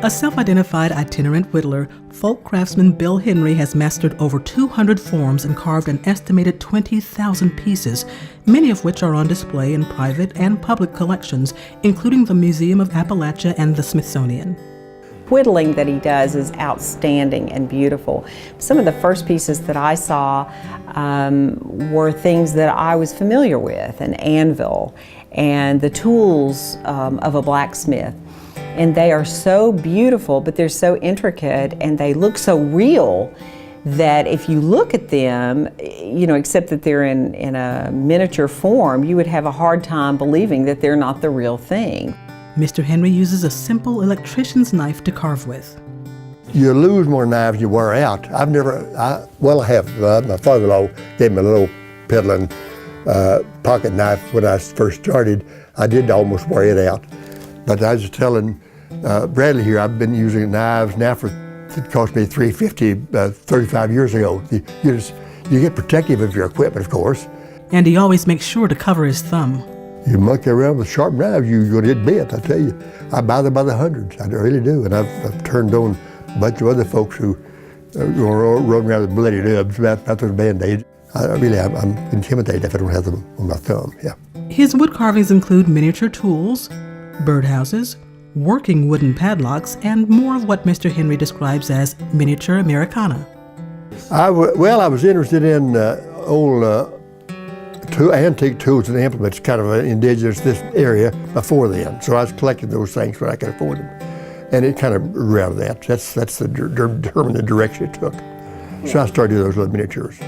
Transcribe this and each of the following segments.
A self-identified itinerant whittler, folk craftsman Bill Henry has mastered over 200 forms and carved an estimated 20,000 pieces, many of which are on display in private and public collections, including the Museum of Appalachia and the Smithsonian. Whittling that he does is outstanding and beautiful. Some of the first pieces that I saw were things that I was familiar with, an anvil and the tools of a blacksmith. And they are so beautiful, but they're so intricate and they look so real that if you look at them, except that they're in a miniature form, you would have a hard time believing that they're not the real thing. Mr. Henry uses a simple electrician's knife to carve with. You lose more knives you wear out. I have. My father-in-law gave me a little peddling pocket knife when I first started. I did almost wear it out. But I was telling Bradley here, I've been using knives now it cost me $350 35 years ago. You get protective of your equipment, of course. And he always makes sure to cover his thumb. You monkey around with sharp knives, you're going to get bit, I tell you. I buy them by the hundreds, I really do. And I've turned on a bunch of other folks who run around with bloody nubs about those Band-Aids. I'm intimidated if I don't have them on my thumb, yeah. His wood carvings include miniature tools, birdhouses, working wooden padlocks, and more of what Mr. Henry describes as miniature Americana. I was interested in old antique tools and implements, kind of indigenous to this area before then. So I was collecting those things when I could afford them. And it kind of grew out of that. That's determined the direction it took. So I started doing those little miniatures.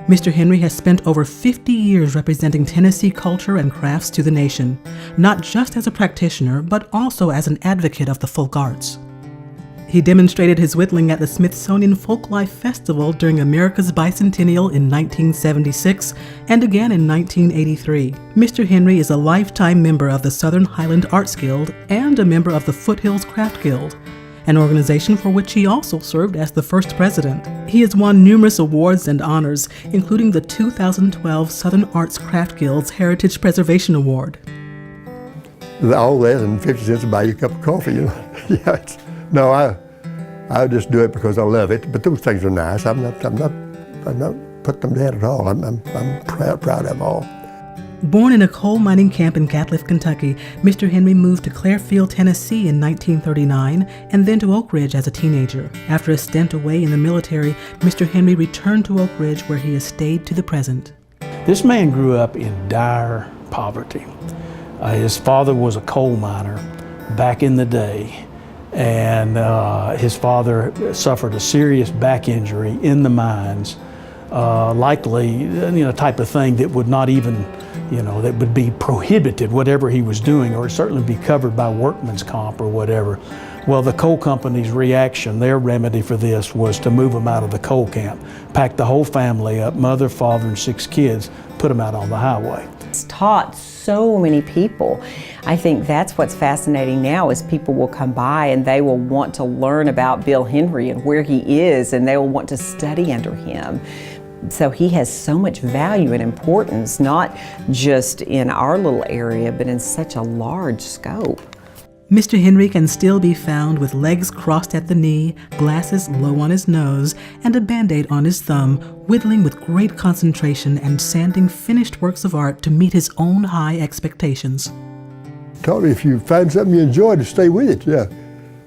Mr. Henry has spent over 50 years representing Tennessee culture and crafts to the nation, not just as a practitioner, but also as an advocate of the folk arts. He demonstrated his whittling at the Smithsonian Folklife Festival during America's bicentennial in 1976 and again in 1983. Mr. Henry is a lifetime member of the Southern Highland Arts Guild and a member of the Foothills Craft Guild, an organization for which he also served as the first president. He has won numerous awards and honors, including the 2012 Southern Arts Craft Guild's Heritage Preservation Award. All that and 50 cents to buy you a cup of coffee, Yeah, I just do it because I love it. But those things are nice. I'm not putting them down at all. I'm proud of them all. Born in a coal mining camp in Gatliff, Kentucky, Mr. Henry moved to Clarefield, Tennessee in 1939 and then to Oak Ridge as a teenager. After a stint away in the military, Mr. Henry returned to Oak Ridge where he has stayed to the present. This man grew up in dire poverty. His father was a coal miner back in the day, and his father suffered a serious back injury in the mines, likely type of thing that would not even that would be prohibited, whatever he was doing, or certainly be covered by workman's comp or whatever. Well, the coal company's reaction, their remedy for this was to move him out of the coal camp, pack the whole family up, mother, father, and 6 kids, put them out on the highway. It's taught so many people. I think that's what's fascinating now is people will come by and they will want to learn about Bill Henry and where he is, and they will want to study under him. So he has so much value and importance, not just in our little area, but in such a large scope. Mr. Henry can still be found with legs crossed at the knee, glasses low on his nose, and a Band-Aid on his thumb, whittling with great concentration and sanding finished works of art to meet his own high expectations. Taught me if you find something you enjoy to stay with it, yeah.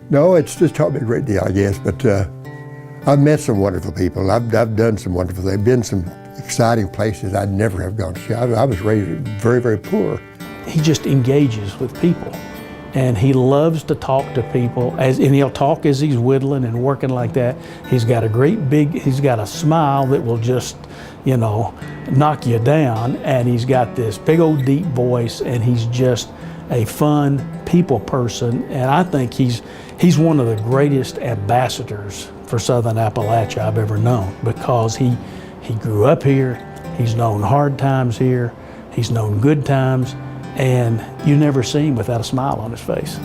No, it's just taught me a great deal, I guess, but I've met some wonderful people. I've done some wonderful things. I've been some exciting places I'd never have gone to. I was raised very, very poor. He just engages with people, and he loves to talk to people, and he'll talk as he's whittling and working like that. He's got he's got a smile that will just, knock you down, and he's got this big old deep voice, and he's just a fun people person, and I think he's one of the greatest ambassadors for Southern Appalachia I've ever known, because he grew up here, he's known hard times here, he's known good times, and you never see him without a smile on his face.